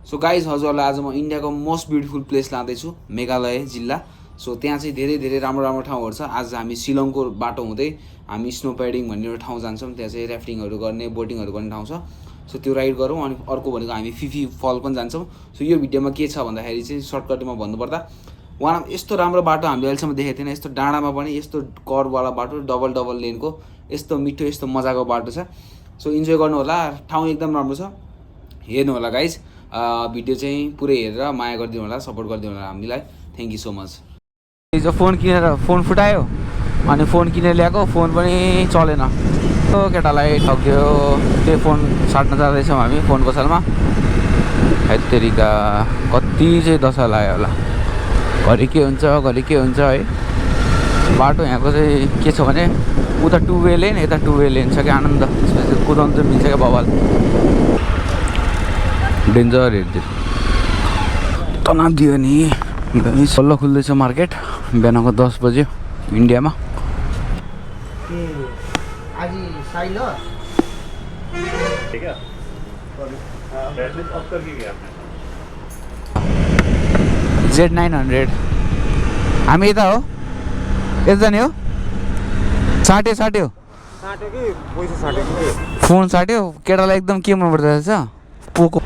So guys हजुरहरूलाई आज म इन्डियाको मोस्ट ब्युटिफुल प्लेस लाँदैछु मेघालय जिल्ला। सो त्यहाँ चाहिँ धेरै धेरै राम्रो राम्रो ठाउँहरू छ। आज हामी शिलङको बाटो हुँदै हामी स्नो प्याडिङ भन्ने एउटा ठाउँ जान्छौँ। त्यहाँ चाहिँ ऱ्याफ्टिङहरू गर्ने बोटिङहरू गर्ने ठाउँ छ। सो त्यो राइड गरौँ। अनि अर्को भनेको हामी फी फी फल पनि जान्छौँ। सो यो भिडियोमा के छ भन्दाखेरि चाहिँ सर्टकटमा भन्नुपर्दा वान यस्तो राम्रो बाटो हामीले अहिलेसम्म देखेको थिएन। यस्तो डाँडामा पनि यस्तो कर्भवाला बाटो, डबल डबल लेनको यस्तो मिठो यस्तो मजाको बाटो छ। सो इन्जोय गर्नु होला, ठाउँ एकदम राम्रो छ, हेर्नु होला गाइज। भिडियो चाहिँ पुरै हेरेर माया गरिदिनु होला, सपोर्ट गरिदिनु होला हामीलाई। Thank you so much. हिजो फोन फुटायो अनि फोन किनेर ल्याएको, फोन पनि चलेन। त्यो केटालाई ठग्यो। त्यो फोन साट्न जाँदैछौँ हामी फोन पसलमा। हैत्तेरिका कति चाहिँ दशा लाग्यो होला। घरि के हुन्छ है। बाटो यहाँको चाहिँ के छ भने उता 2 वे लेन यता 2 वे लेन छ क्या। आनन्द त्यसपछि कुदाउनु चाहिँ मिल्छ क्या बवाल। डेन्जर हेर्दै तनाव दियो नि। बल्ल खुल्दैछ मार्केट, बिहानको 10 बज्यो इन्डियामा। Z900 हामी यता हो, यता जाने हो। साट्यो फोन साट्यो। केटालाई एकदम के मन पर्दो रहेछ, पोको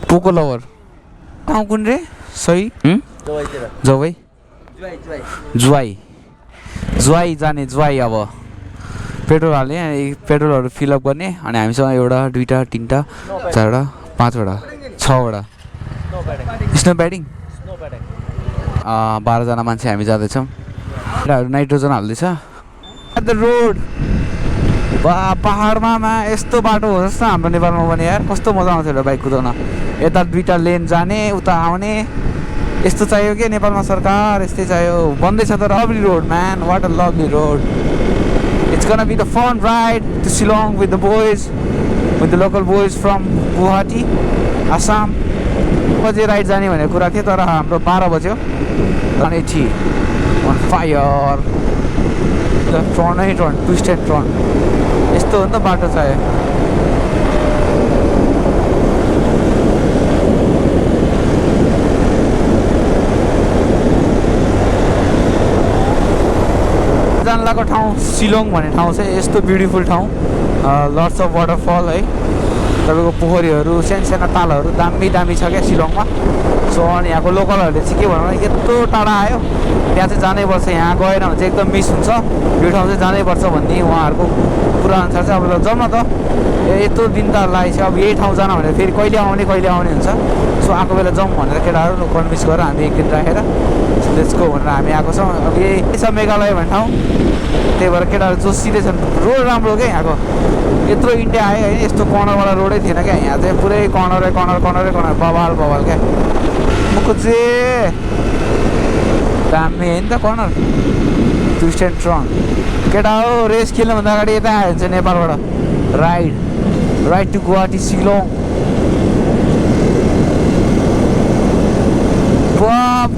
पोको लभर। ठाउँ कुन रे सही? जुवाई जाने जुवाई। अब पेट्रोल हाल्ने, पेट्रोलहरू फिलअप गर्ने। अनि हामीसँग एउटा 2टा 3टा 4वटा 5वटा 6वटा स्नो प्याडिङ 12जना मान्छे हामी जाँदैछौँ। केटाहरू नाइट्रोजन हाल्दैछ। द रोड पहाडमा यस्तो बाटो हो जस्तो हाम्रो नेपालमा पनि यार। कस्तो मजा आउँथ्यो होला बाइक कुदाउन। यता 2टा लेन जाने उता आउने। यस्तो चाहियो कि नेपालमा सरकार, यस्तै चाहियो। बन्दैछ तर lovely road man, what a lovely road. It's गonna be the fun ride to Shillong with the boys, with the local boys from Guwahati, Assam। बजे राइड जाने भनेको कुरा थियो तर हाम्रो 12 बज्यो। 180 on fire, turn twist and turn. यस्तो हो नि त बाटो चाहियो। जानलाको ठाउँ शिलङ भन्ने ठाउँ चाहिँ यस्तो ब्युटिफुल ठाउँ। लट्स अफ वाटरफल है, तपाईँको पोखरीहरू, साना तालहरू दामी दामी छ क्या शिलङमा। सो अनि यहाँको लोकलहरूले चाहिँ के भन्नु भने यत्रो टाढा आयो, त्यहाँ चाहिँ जानैपर्छ, यहाँ गएन भने चाहिँ एकदम मिस हुन्छ, यो ठाउँ चाहिँ जानैपर्छ भन्ने उहाँहरूको कुरा अनुसार चाहिँ अब जाउँ न त। यत्रो दिन त लागेको छ, अब यही ठाउँ जान भनेर फेरि कहिले आउने हुन्छ। सो आएको बेला जाउँ भनेर केटाहरू कन्भिन्स गरेर हामी 1 दिन राखेर लेट्सको भनेर हामी आएको छौँ। अब यही छ मेघालय भन्ने ठाउँ। त्यही भएर केटाहरू जोसिँदै छन्। रोड राम्रो क्या यहाँको। यत्रो इन्डिया आयो होइन, यस्तो कर्नरवाला रोडै थिएन क्या। यहाँ चाहिँ पुरै कर्नरै बवाल क्या। मुखु चाहिँ दामी होइन त कर्नर, ट्विस्ट एन्ड टर्न। केटा हो रेस खेल्नुभन्दा अगाडि यता आयो भने चाहिँ नेपालबाट राइड टु गुवाहाटी शिलङ।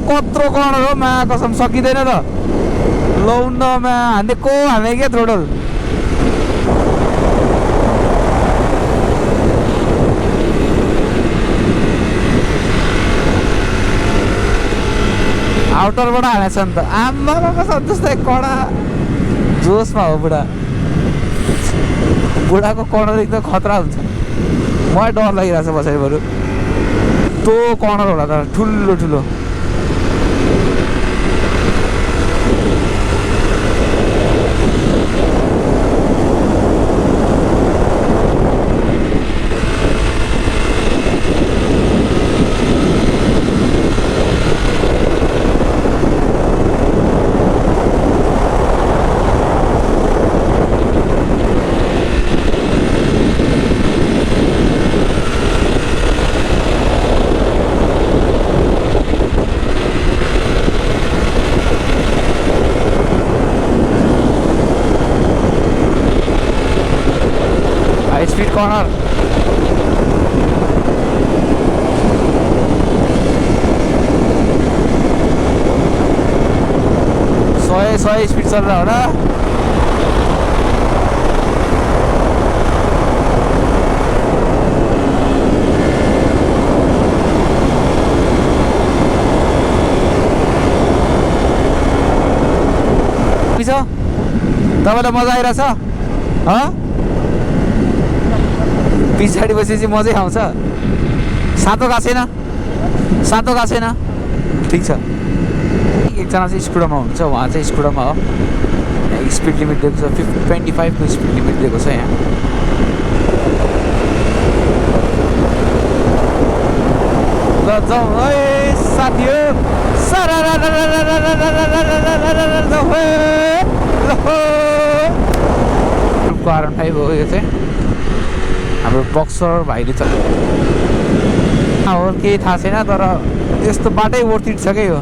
कत्रो कर्नर हो मा, कसम सकिँदैन त। लौन्डमा हाने क्या थ्रोटल। आउटरबाट हानेछ नि त। आम्माको सन्तोषै कडा जोसमा हो बुढाको कर्नर एकदम खतरा हुन्छ। मलाई डर लागिरहेछ पछाडि बरु। त्यो कर्नर होला त ठुलो। Speed corner. सय स्पीड चल रहा हो ना। तपाईँलाई मजा आइरहेछ पछाडि बसेपछि मजै आउँछ सातो गएको छैन ठिक छ एकजना चाहिँ स्कुडरमा हुनुहुन्छ उहाँ चाहिँ स्कुडरमा हो स्पिड लिमिट दिएको छ 25 को स्पिड लिमिट दिएको छ यहाँ ल जाउँ है साथीहरू R15 हो यो चाहिँ हाम्रो बक्सर भाइले छ केही थाहा छैन तर यस्तो बाटै वर्थिट छ क्या यो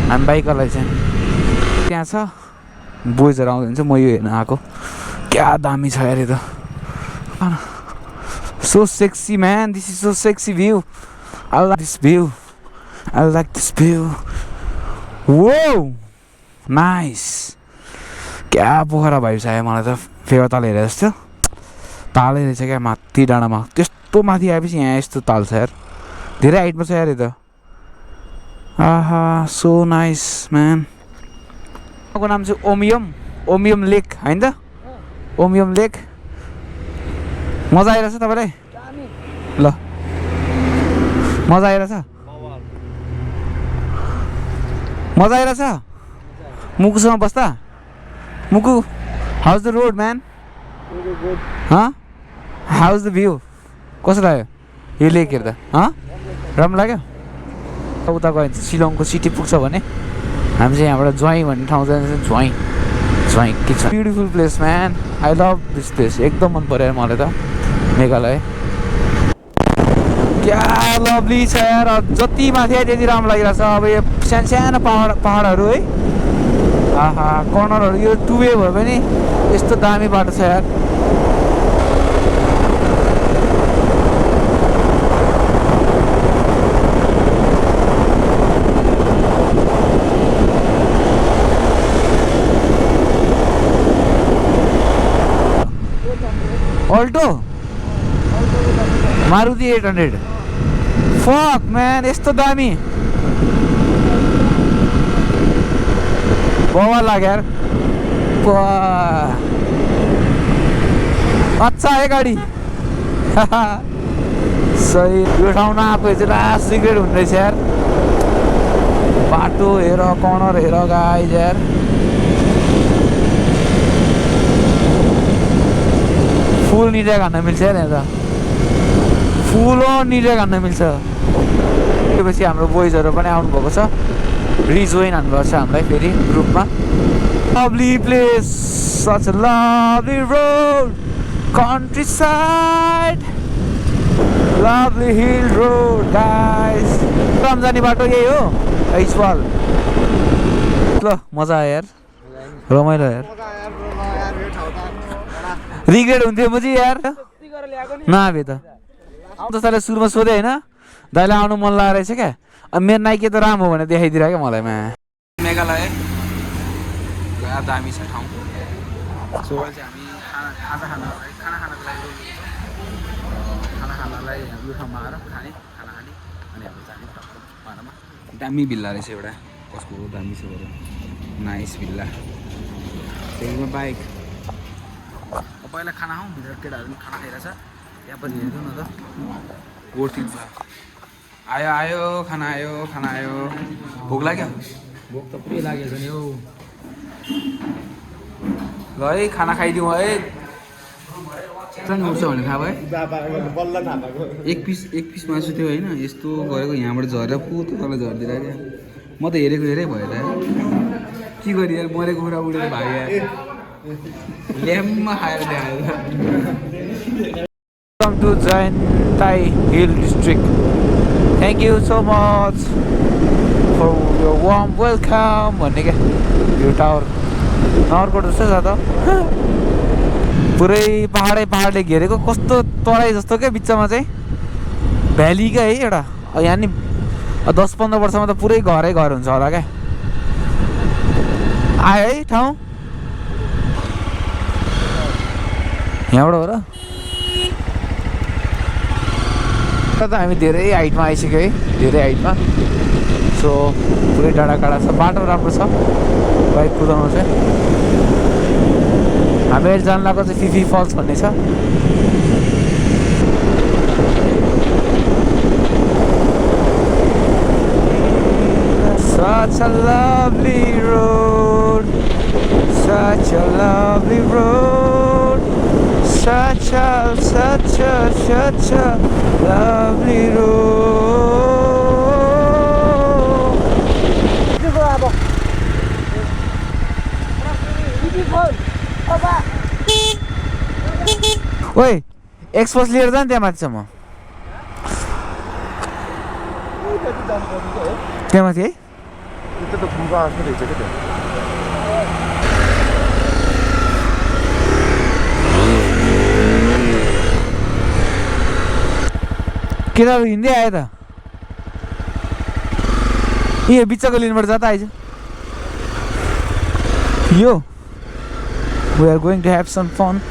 हामी बाइकरलाई चाहिँ त्यहाँ छ बोइजहरू आउँदैन चाहिँ म यो हेर्न आएको क्या दामी छ यार यो त so sexy man this is so sexy view I like this view Whoa nice क्या पोखरा भाइ छ मलाई त फेवा ताल हेरे जस्तो तालै रहेछ क्या माथि डाँडामा त्यस्तो माथि आएपछि यहाँ यस्तो ताल छ यार धेरै हाइटमा छ यार यो त आहा सो नाइस म्यान को नाम चाहिँ ओमियम लेक हैन त ओमियम लेक मजा आइरहेछ तपाईलाई ल मजा आइरहेछ मुकुसँग बस्दा Muku how's the road man how's the view कस्तो लाग्यो यो लेक हेर्दा राम्रो लाग्यो उता गयो भने शिलङको सिटी पुग्छ भने हामी चाहिँ यहाँबाट ज्वाइँ भन्ने ठाउँ जान्छ ज्वाइँ के छ beautiful place man I love this place एकदम मन पर्यो मलाई त मेघालय क्या लभली छ यार जति माथि आयो त्यति राम्रो लागिरहेछ अब यो सानो पहाडहरू है आहा कर्नरहरू यो टु वे भयो भने यस्तो दामी बाटो छ यार अल्टो मारुति 800 फक म्यान यस्तो दामी बवाल लाग्यो यार अच्छा है गाडी सही यो ठाउँमा आएको चाहिँ लास्ट सिक्रेट हुने रहेछ यार बाटो हेर कर्नर हेर गाइज यार फुल निजा खान मिल्छ यार यहाँ त फुल निजा खान मिल्छ त्यसपछि हाम्रो बोइजहरू पनि आउनुभएको छ रिजोइन हान्नुभएको छ हामीलाई फेरि ग्रुपमा lovely place such lovely road country side lovely hill road guys come जाने बाटो यही हो ऐसवाल ल मजा आयो यार रमाइलो यार रिग्रेट हुन्थ्यो मुझी यार नआबे त जसले सुरुमा सोधे होइन दाइलाई आउनु मन लागेको रहेछ क्या अब मेरो नाइके त राम्रो हो भने देखाइदिएर क्या मलाई मेघालय क्या दामी छ ठाउँ सो चाहिँ हामी खाना खानालाई यो ठाउँमा आएर खाना खाने अनि हाम्रो जाने भाडामा दामी भिल्ला रहेछ एउटा कसको दामी छ बरु नाइस भिल्ला त्यसमा बाइक पहिला खाना खाउँ भित्र केटाहरू पनि खाना खाइरहेछ त्यहाँ पनि हेर्नु न त गोर्थिङ छ आयो खाना आयो भोक लाग्यो भोक त पुरै लागेको छ नि हौ ल है खाना खाइदिउँ है उठ्छ भने थाहा भयो एक पिस मासु थियो होइन यस्तो गरेको यहाँबाट झरेर पुतो तल झरिदिएर क्या म त हेरेको भयो त के गरी यार मरेको कुरा उडेर भाग्यो ल्याम्मा खाएर देखायो welcome to Jaintia hill district thank you so much for यो वार्म वेलकम भन्ने क्या यो टावर नगरकोट जस्तो छ त पुरै पहाडले घेरेको कस्तो तराई जस्तो क्या बिचमा चाहिँ भ्याली क्या है एउटा यहाँ नि 10-15 वर्षमा त पुरै घर हुन्छ होला क्या आयो है ठाउँ यहाँबाट हो र त हामी धेरै हाइटमा आइसक्यो है धेरै हाइटमा सो पुरै डाँडा काँडा छ बाटो राम्रो छ बाइक कुदाउनु चाहिँ हामीहरू जान लागेको चाहिँ फिफी फल्स भन्ने छ। Such a lovely road, such a lovely road, such a lovely road. ओए एक्सपोज लिएर जान त्यहाँ माथिसम्म, त्यहाँ माथि है केटाहरू हिँड्दै आयो त। ए बिचको लिनबाट जाँदा आइज यो। We are going to have some fun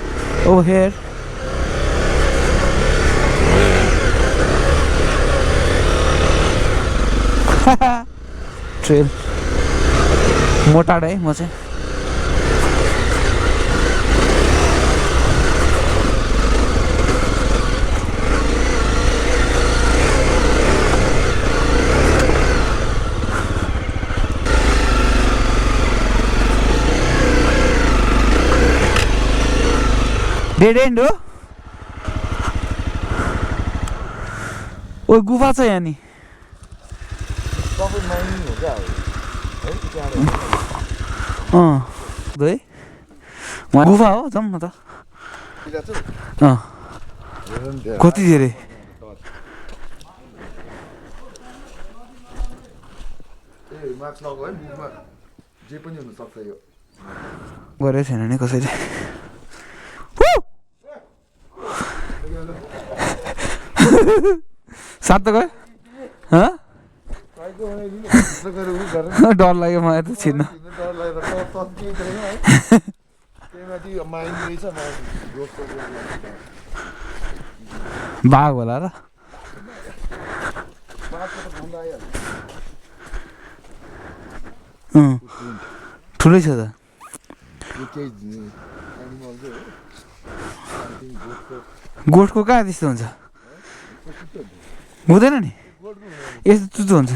over here. Trail मोटाड है म चाहिँ। डेड एन्ड हो। ओ गुफा छ यहाँ नि। है गुफा हो जाउँ न त। कति धेरै गरेको छैन नि कसैले। सात त गयो डर लाग्यो मलाई त छिर्न। बाघ होला र ठुलै छ त। गोठको कहाँ त्यस्तो हुन्छ हुँदैन नि यस्तो चुचो हुन्छ।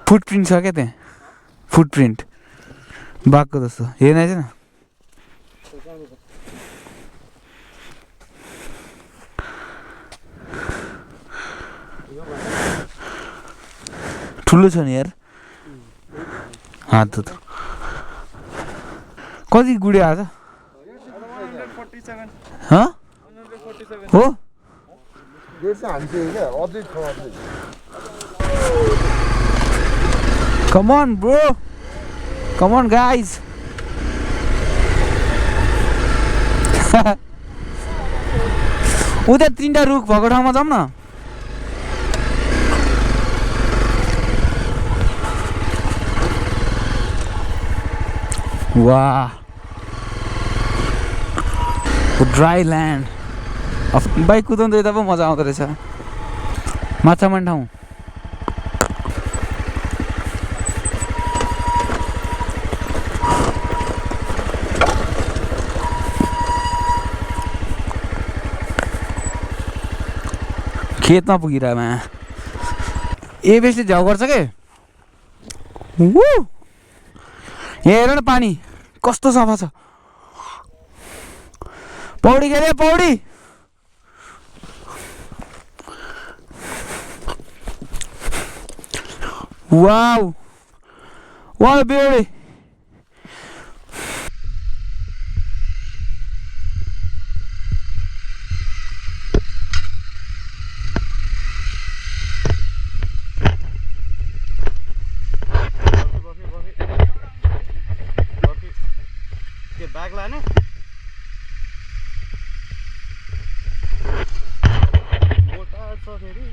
फुटप्रिन्ट छ क्या त्यहाँ, फुटप्रिन्ट बाघको जस्तो हेर्न छैन। ठुलो छ नि यार हात त। कति गुडिया आएको छ हो। Come on bro, come on guys. उता तीनटा रुख भएको ठाउँमा जाऊँ न। वाह ड्राई ल्यान्ड। बाइक कुदाउँदा यता पो मजा आउँदो रहेछ। माछामान ठाउँ खेतमा पुगिरहेमा ए बेसले झ्याउ गर्छ के। हेर न पानी कस्तो सफा छ। पौडी खेले पौडी। वाउ वाह बेडी। बैग लाने मोटा फेरि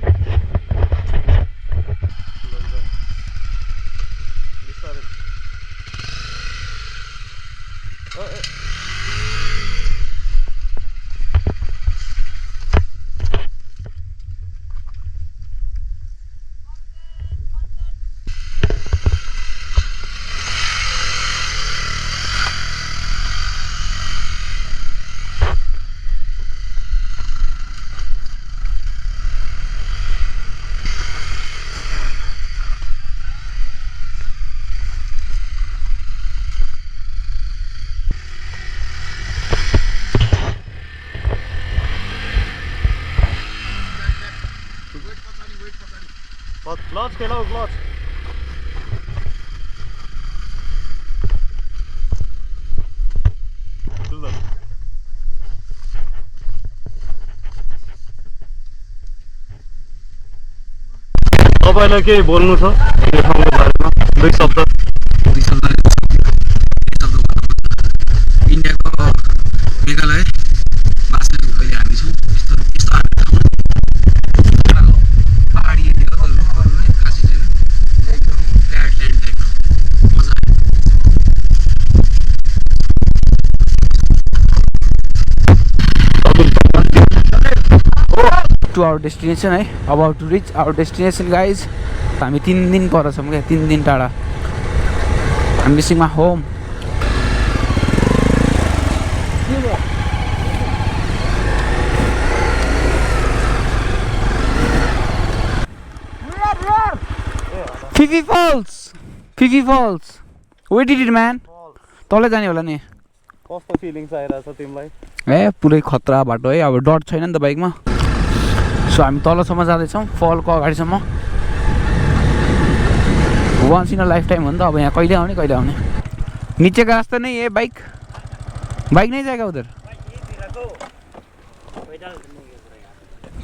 बिस्तारै क्लच खेलाऊ क्लच तपाईँलाई केही बोल्नु छ यो ठाउँको बारेमा दुई शब्द इन्डियाको मेघालय भाषा अहिले हामी छौँ यस्तो यस्तो हामी ठाउँमा पहाडी एरिया हो खासै छैन एकदम फ्ल्याट ल्यान्ड टाइप मजा टु आवर डेस्टिनेसन है about to reach our destination guys हामी 3 दिन पर छौँ क्या 3 दिन टाढा I am missing my home Phe Phe Falls Phe Phe Falls where did it man तलै जाने होला नि कस्तो फिलिङ्स आइरहेछ तिमीलाई ए पुरै खतरा बाटो है अब डर छैन नि त बाइकमा सो हामी तलसम्म जाँदैछौँ फलको अगाडिसम्म once in a lifetime हो नि त अब यहाँ कहिले आउने नीचे का रास्ता नहीं है बाइक नहीं जाएगा उधर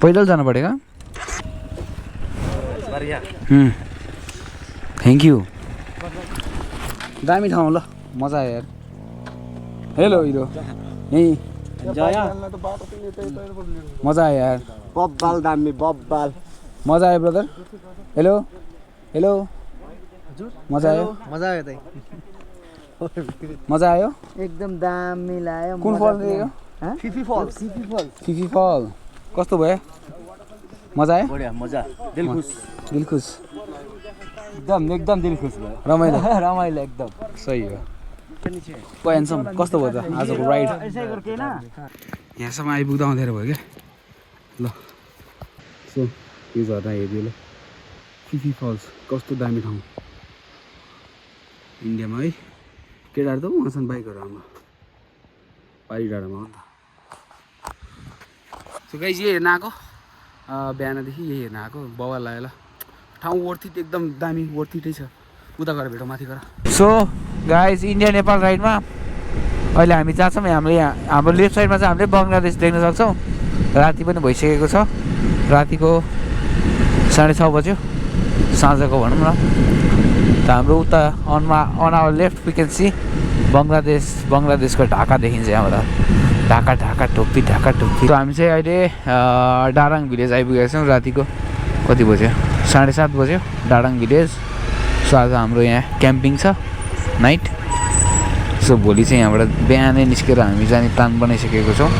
पैदल जाना पड़ेगा थैंक यू दामी ठाउँ ल मजा आयो यार हेलो हिरो यहीँ मजा आयो यार बब्बाल दामी बब्बाल मजा आयो ब्रदर हेलो हेलो मजा आयो मजा आयो एकदम दामी लाग्यो कुन फल दिएको Phe Phe Falls Phe Phe फल कस्तो भयो मजा आयो बढिया मजा दिलखुश दिलखुस एकदम दिलखुश भयो रमाइलो रमाइलो एकदम सही हो कयानसम्म कस्तो भयो त आजको राइड यहाँसम्म आइपुग्दा अँध्यारो भयो क्या ल सो यो झर्ना हेरियो ल Phe Phe फल्स कस्तो दामी ठाउँ इन्डियामा है केटाहरू त उहाँसँग बाइकहरू हाम्रो पारी डाँडामा हो नि त सो गाइस यही हेर्न आएको बिहानदेखि यही हेर्न आएको बाउ लाग्यो ल ठाउँ वर्थिट एकदम दामी वर्थिटै छ उता गएर भेटौँ माथि गएर सो गाइस इन्डिया नेपाल राइडमा अहिले हामी जहाँ छौँ हाम्रो लेफ्ट साइडमा चाहिँ हामीले बङ्गलादेश देख्न सक्छौँ राति पनि भइसकेको छ रातिको 6:30 बज्यो साँझको भनौँ न त हाम्रो उता on our left we can see बङ्गलादेशको ढाका देखिन्छ यहाँबाट ढाका टोपी त हामी चाहिँ अहिले डाराङ भिलेज आइपुगेका छौँ रातिको कति बज्यो 7:30 बज्यो डाराङ भिलेज सो आज हाम्रो यहाँ क्याम्पिङ छ नाइट सो भोलि चाहिँ यहाँबाट बिहानै निस्केर हामी जाने प्लान बनाइसकेको छौँ